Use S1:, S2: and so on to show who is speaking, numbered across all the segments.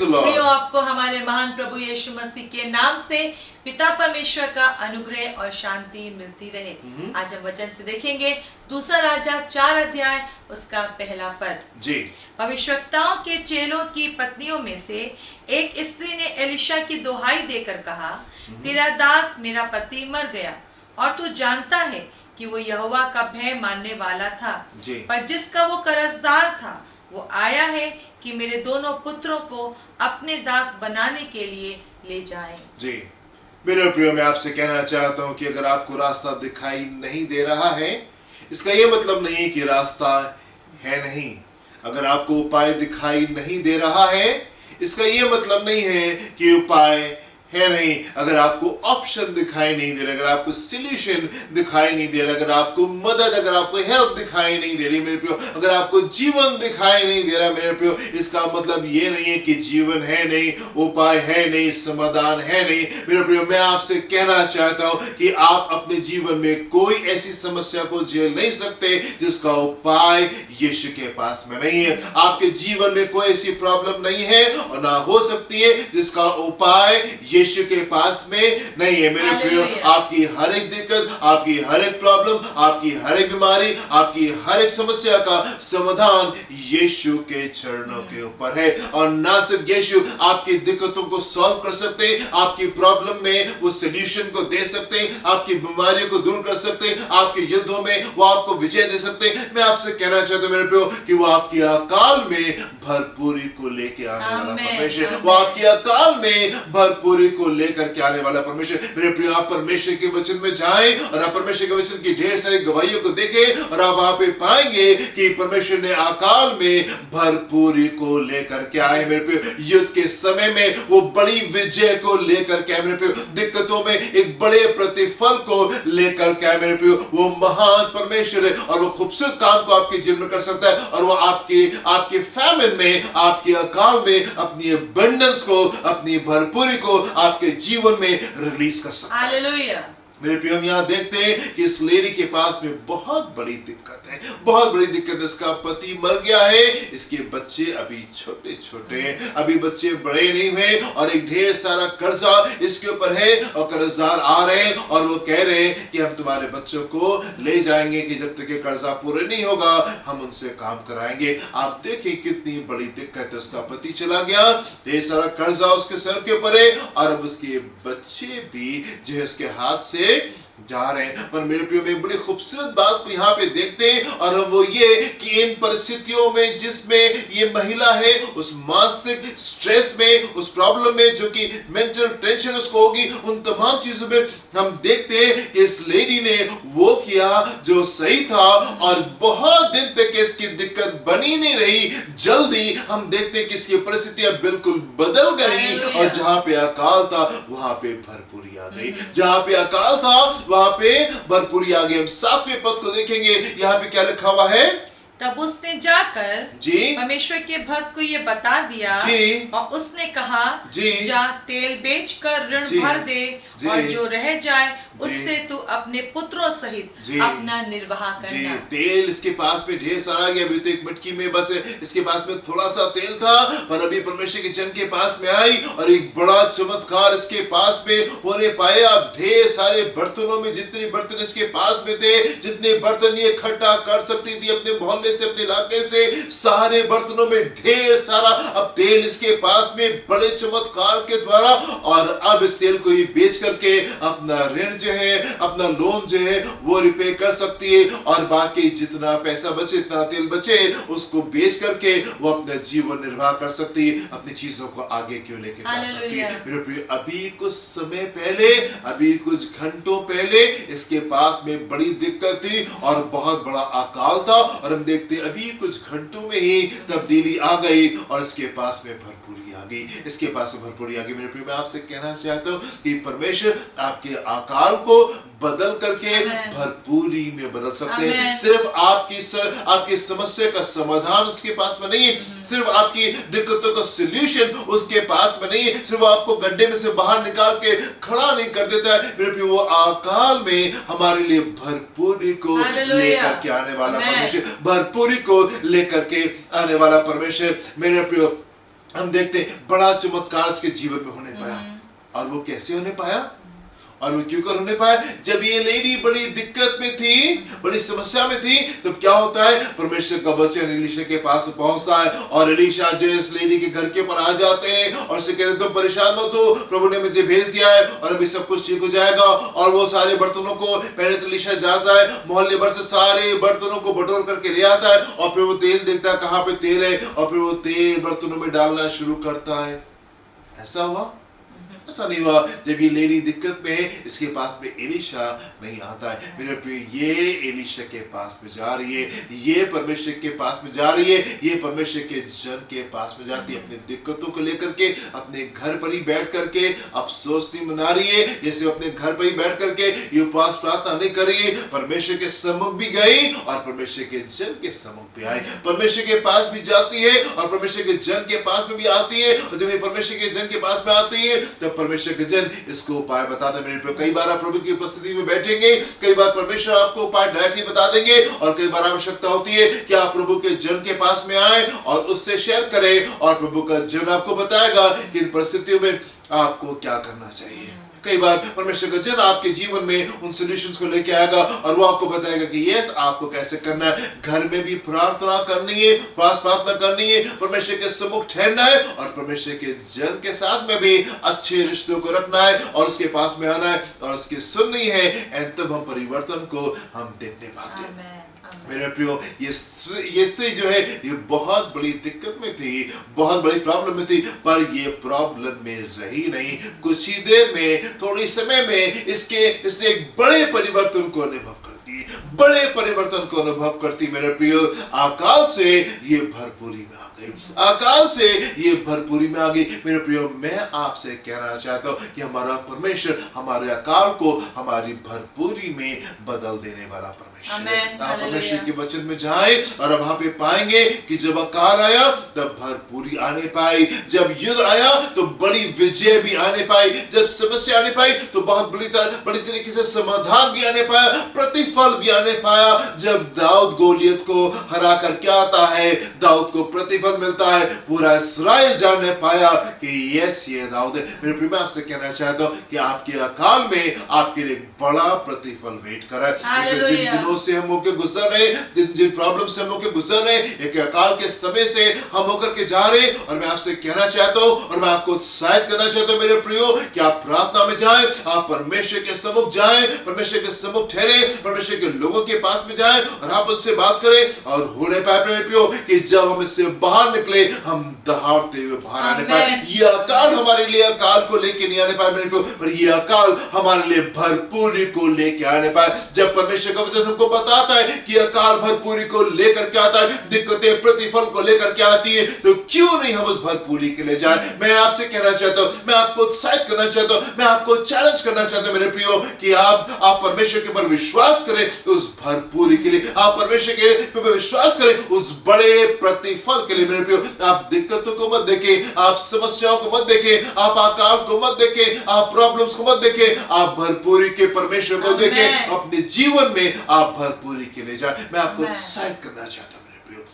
S1: the Lord.
S2: प्रियो, आपको हमारे महान प्रभु यीशु मसीह के नाम से पिता परमेश्वर का अनुग्रह और शांति मिलती रहे। आज हम वचन से देखेंगे दूसरा राजा 4 अध्याय उसका पहला पद।
S1: जी।
S2: भविष्यवक्ताओं के चेलों की पत्नियों में से एक स्त्री ने एलिशा की दुहाई देकर कहा, तेरा दास मेरा पति मर गया और तू जानता है कि वो यहोवा का भय मानने वाला था, पर जिसका वो कर्जदार था वो आया है कि मेरे दोनों पुत्रों को अपने दास बनाने के लिए ले जाए।
S1: जी मेरे प्रियो, मैं आपसे कहना चाहता हूं कि अगर आपको रास्ता दिखाई नहीं दे रहा है, इसका ये मतलब नहीं कि रास्ता है नहीं। अगर आपको उपाय दिखाई नहीं दे रहा है, इसका ये मतलब नहीं है कि उपाय है नहीं। अगर आपको ऑप्शन दिखाई नहीं दे रहा, अगर आपको सॉल्यूशन दिखाई नहीं दे रहा, अगर आपको मदद, अगर आपको हेल्प दिखाई नहीं दे रही मेरे प्रियो, अगर आपको जीवन दिखाई नहीं दे रहा मेरे प्रियो, इसका मतलब ये नहीं है कि जीवन है नहीं, उपाय है नहीं, समाधान है नहीं। मेरे प्रियो, मैं आपसे कहना चाहता हूं कि आप अपने जीवन में कोई ऐसी समस्या को झेल नहीं सकते जिसका उपाय यीशु के पास में नहीं है। आपके जीवन में कोई ऐसी प्रॉब्लम नहीं है और ना हो सकती है जिसका उपाय यीशु के पास में नहीं है। मेरे प्रियो, आपकी हर एक दिक्कत, आपकी हर एक प्रॉब्लम, आपकी हर एक बीमारी, आपकी हर एक समस्या का समाधान यीशु के चरणों के ऊपर है। और ना सिर्फ यीशु आपकी दिक्कतों को सॉल्व कर सकते हैं, आपकी प्रॉब्लम में वो सॉल्यूशन को दे सकते हैं, आपकी बीमारियों को दूर कर सकते हैं, आपके युद्धों में वो आपको विजय दे सकते हैं। मैं आपसे कहना चाहता हूं मेरे प्रियो कि वो आपकी अकाल में भरपूरी को लेके आने वाला परमेश्वर, वो आपकी अकाल में भरपूरी को लेकर के आने वाला परमेश्वर। मेरे प्रिय, आप परमेश्वर के वचन में जाएं और आप परमेश्वर के वचन की ढेर सारी गवाहियों को देखें और आप वहां पे पाएंगे कि परमेश्वर ने अकाल में भरपूरी को लेकर के आए। मेरे प्रिय, युद्ध के समय में वो बड़ी विजय को लेकर के आए। मेरे प्रिय, दिक्कतों में एक बड़े प्रतिफल को लेकर के आए। मेरे प्रिय, वो महान परमेश्वर है और वो खूबसूरत काम को आपके जीवन में कर सकता है और वो आपके फैमिन में, आपके अकाल में अपनी अबंडेंस को, अपनी भरपूरी को आपके जीवन में रिलीज कर सकता है।
S2: हालेलुया।
S1: मेरे प्रिय, हम यहाँ देखते हैं कि इस लेडी के पास में बहुत बड़ी दिक्कत है, बहुत बड़ी दिक्कत। इसका पति मर गया है, इसके बच्चे अभी छोटे छोटे हैं, अभी बच्चे बड़े नहीं हुए और एक ढेर सारा कर्जा इसके ऊपर है और कर्जदार आ रहे हैं और वो कह रहे हैं कि हम तुम्हारे बच्चों को ले जाएंगे कि जब तक ये कर्जा पूरे नहीं होगा हम उनसे काम कराएंगे। आप देखें कितनी बड़ी दिक्कत है। उसका पति चला गया, ढेर सारा कर्जा उसके सर के ऊपर है और अब उसके बच्चे भी जो है उसके हाथ से जा रहे हैं। पर मेरे प्रियो, में बड़ी खूबसूरत बात को यहाँ पे देखते हैं और वो ये कि इन परिस्थितियों में जिसमें ये महिला है, उस मानसिक स्ट्रेस में, उस प्रॉब्लम में जो कि मेंटल टेंशन उसको होगी, उन तमाम चीजों में हम देखते हैं कि इस लेडी ने वो किया जो सही था और बहुत दिन तक इसकी दिक्कत बनी नहीं रही। जल्दी हम देखते हैं कि इसकी परिस्थितियां बिल्कुल बदल गई और जहां पे अकाल था वहां पे भरपूरी आ गई, जहां पे अकाल था वहां पे भरपूरी आ गई। हम 7वें पद को देखेंगे, यहाँ पे क्या लिखा हुआ है।
S2: तब उसने जाकर परमेश्वर के भक्त को ये बता दिया और उसने कहा, जा तेल बेचकर ऋण भर दे और जो रह जाए उससे तू अपने पुत्रों सहित अपना निर्वाह करना।
S1: तेल इसके पास में ढेर सारा गया, अभी तो एक मटकी में बस इसके पास में थोड़ा सा तेल था, पर अभी परमेश्वर के जन के पास में आई और एक बड़ा चमत्कार इसके पास में होने पाया। ढेर सारे बर्तनों में, जितने बर्तन इसके पास में थे, जितने बर्तन ये इकट्ठा कर सकती थी अपने मोहल्ले से, अपने इलाके से, सारे बर्तनों में ढेर सारा अब तेल इसके पास में बड़े चमत्कार के द्वारा। और अब इस तेल को ये बेच करके अपना ऋण जो है, अपना लोन जो है वो रिपे कर सकती है और बाकी जितना पैसा बचे, इतना तेल बचे, उसको बेच करके वो अपना जीवन निर्वाह कर सकती है, अपनी चीजों को आगे क्यों लेके जा सकती है। मेरे प्रिय, अभी कुछ समय पहले, अभी कुछ घंटों पहले इसके पास में बड़ी दिक्कत थी और बहुत बड़ा अकाल था और हम देखते अभी कुछ घंटों में ही तब्दीली आ गई और इसके पास में भरपूरी आ गई, इसके पास में भरपूरी आ गई। मेरे प्रिय, मैं आपसे कहना चाहता हूं कि परमेश्वर आपके अकाल को बदल करके भरपूरी में बदल सकते हैं। सिर्फ आपकी समस्या का समाधान उसके पास में नहीं है, सिर्फ आपकी दिक्कतों का सॉल्यूशन उसके पास में नहीं है, सिर्फ आपको गड्ढे में से बाहर निकाल के खड़ा नहीं कर देता है। मेरे प्रिय, वो अकाल में हमारे लिए भरपूरी को लेकर के आने वाला परमेश्वर, भरपूरी को लेकर के आने वाला परमेश्वर। मेरे प्रिय, हम देखते हैं बड़ा चमत्कार उसके जीवन में होने पाया। और वो कैसे होने पाया और वो क्यों कर होने पाया? जब ये लेडी बड़ी दिक्कत में थी, बड़ी समस्या में थी, तब क्या होता है? परमेश्वर का वचन एलीशा के पास पहुंचता है और एलीशा जो इस लेडी के घर के ऊपर आ जाते हैं और उसे कहते हैं तुम परेशान मत हो, प्रभु ने मुझे भेज दिया है और अभी सब कुछ ठीक हो जाएगा। और वो सारे बर्तनों को पहले तो एलीशा जाता है, मोहल्ले भर से सारे बर्तनों को बटोर करके ले आता है और फिर वो तेल देखता है कहाँ पे तेल है और फिर वो तेल बर्तनों में डालना शुरू करता है। ऐसा हुआ? ऐसा नहीं हुआ। जब ये लेडी दिक्कत में है, इसके पास में एलीशा नहीं आता है। मेरे प्रिय, ये एलीशा के पास में जा रही है, ये परमेश्वर के पास में जा रही है, ये परमेश्वर के जन के पास में जाती है अपनी दिक्कतों को लेकर के, अपने घर पर ही बैठ करके अफसोस नहीं मना रही है, जैसे अपने घर पर ही बैठ करके ये उपवास प्रार्थना नहीं कर रही है। परमेश्वर के सम्मुख भी गई और परमेश्वर के जन के सम्मुख भी आई, परमेश्वर के पास भी जाती है और परमेश्वर के जन के पास में भी आती है। और जब ये परमेश्वर के जन के पास में आती है तब परमेश्वर के जन इसको उपाय बताते हैं। मेरे प्रिय, कई बार आप प्रभु की उपस्थिति में बैठेंगे, कई बार परमेश्वर आपको उपाय डायरेक्टली बता देंगे और कई बार आवश्यकता होती है कि आप प्रभु के जन के पास में आए और उससे शेयर करें और प्रभु का जन आपको बताएगा कि इन परिस्थितियों में आपको क्या करना चाहिए। कई बार परमेश्वर का जन आपके जीवन में उन सॉल्यूशंस को लेके आएगा और वो आपको बताएगा कि यस, आपको कैसे करना है। घर में भी प्रार्थना करनी है, प्रार्थना करनी है, परमेश्वर के सम्मुख ठहरना है और परमेश्वर के जन के साथ में भी अच्छे रिश्तों को रखना है और उसके पास में आना है और उसकी सुननी है। एंड तब हम परिवर्तन को हम देखने पाते हैं। मेरे प्रियो, ये स्त्री जो है ये बहुत बड़ी दिक्कत में थी, बहुत बड़ी प्रॉब्लम में थी, पर ये प्रॉब्लम में रही नहीं। कुछ ही देर में, थोड़ी समय में इसने एक बड़े परिवर्तन को अनुभव करती, बड़े परिवर्तन को अनुभव करती। मेरे प्रियो, अकाल से ये भरपूरी में आ गई, अकाल से ये भरपूरी में आ गई। मेरे प्रियो, मैं आपसे कहना चाहता हूँ कि हमारा परमेश्वर हमारे अकाल को हमारी भरपूरी में बदल देने वाला परमेश्वर है। आप परमेश्वर के वचन में जाएं और वहां पे पाएंगे कि जब अकाल आया तब भरपूरी आने पाई, जब युद्ध आया तो बड़ी विजय भी आने पाई, जब समस्या आने पाई तो बहुत बड़ी तरीके से समाधान भी आने पाया, प्रतिफल भी आने पाया। जब दाऊद गोलियत को हरा कर क्या आता है, दाऊद को प्रतिफल मिलता है, पूरा इस्राएल जानने पाया कि यस, ये दाऊद है। मेरे प्रिय, मैं आपसे कहना चाहता हूं कि आपके अकाल में आपके लिए बड़ा प्रतिफल वेट कर रहा है। जिन दिनों से हम होकर गुजर रहे, जिन प्रॉब्लम से हम होकर गुजर रहे, एक अकाल के समय से हम होकर के जा रहे, और मैं आपसे कहना चाहता हूं और मैं आपको उत्साहित करना चाहता हूं मेरे प्रियो कि आप प्रार्थना में जाएं, आप परमेश्वर के सम्मुख जाएं, परमेश्वर के सम्मुख ठहरे, परमेश्वर के लोगों के पास में जाएं और आप उससे बात करें और होने पाए मेरे प्रियो कि जब हम इससे बाहर निकले, हम दहाड़ते हुए बाहर आने पाए। ये अकाल हमारे लिए अकाल को लेके नहीं आने पाए मेरे प्रियो, पर ये अकाल हमारे लिए भरपूरी को लेके आने पाए। जब परमेश्वर का वचन हमको बताता है कि अकाल भरपूरी को लेकर के आता है, दिक्कतें प्रतिफल को लेकर के आती है, तो क्यों नहीं हम उस भरपूरी के लिए जाए। मैं आपसे कहना चाहता हूं, मैं आपको उत्साहित करना चाहता हूं, मैं आपको चैलेंज करना चाहता हूं मेरे प्रियो कि आप परमेश्वर के ऊपर विश्वास करें उस भरपूरी के लिए, आप परमेश्वर के ऊपर विश्वास करें उस बड़े प्रतिफल के लिए। मेरे प्रियो, आप दिक्कतों को मत देखें, आप समस्याओं को मत देखें, आप अकाल को मत देखें, आप प्रॉब्लम्स को मत देखें, आप भरपूरी के परमेश्वर को देखें। अपने जीवन में आप भरपूरी के लिए जाए। मैं आपको उत्साहित करना चाहता हूं मेरे प्रियो,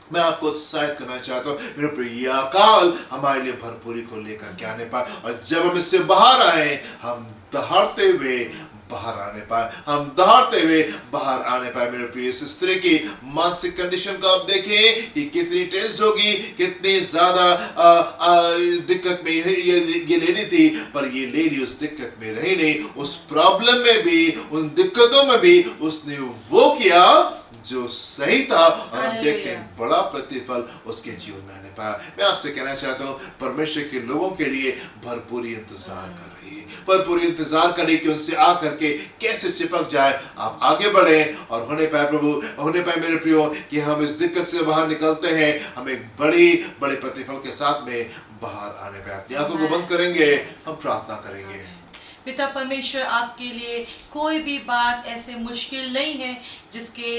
S1: मैं आपको उत्साहित करना चाहता हूं मेरे प्रिय, यह अकाल हमारे लिए भरपूरी को लेकर के आने पाए और जब हम इससे बाहर आए, हम दहाड़ते हुए बाहर आने पाए, हम दहाड़ते हुए बाहर आने पाए। मेरे प्रिय, इस स्त्री की मानसिक कंडीशन को आप देखें कि कितनी टेंस्ड होगी, कितनी ज्यादा दिक्कत में ये लेडी थी, पर ये लेडी उस दिक्कत में रही नहीं, उस प्रॉब्लम में भी, उन दिक्कतों में भी उसने वो किया जो सही था और हम देखते हैं बड़ा प्रतिफल उसके जीवन में आने पाया। मैं आपसे कहना चाहता हूँ, परमेश्वर के लोगों के लिए भरपूरी इंतजार कर रही है, भरपूरी इंतजार करें कि उनसे आकर के कैसे चिपक जाए, आप आगे बढ़े और होने पाए प्रभु, होने पाए मेरे प्रियो कि हम इस दिक्कत से बाहर निकलते हैं, हम एक बड़े प्रतिफल के साथ में बाहर आने पाए। अपनी आंखों को बंद करेंगे, हम प्रार्थना करेंगे।
S2: पिता परमेश्वर, आपके लिए कोई भी बात ऐसे मुश्किल नहीं है जिसके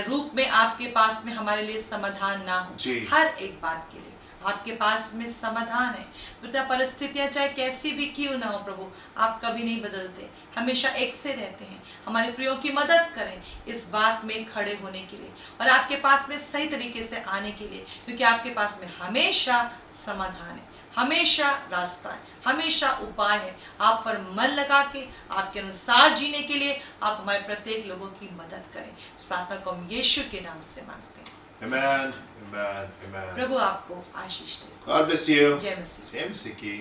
S2: रूप में आपके पास में हमारे लिए समाधान ना हो। हर एक बात के लिए आपके पास में समाधान है। पिता, परिस्थितियां चाहे कैसी भी क्यों ना हो प्रभु, आप कभी नहीं बदलते, हमेशा एक से रहते हैं। हमारे प्रियो की मदद करें इस बात में खड़े होने के लिए और आपके पास में सही तरीके से आने के लिए, क्योंकि आपके पास में हमेशा समाधान है, हमेशा रास्ता है, हमेशा उपाय है। आप पर मन लगा के आपके अनुसार जीने के लिए आप हमारे प्रत्येक लोगों की मदद करें। इस प्रार्थना को हम यीशु के नाम से मांगते हैं।
S1: Amen. Amen. Amen.
S2: प्रभु आपको आशीष दे।
S1: God bless you.
S2: जय मसीह।
S1: Jai Masihi ki.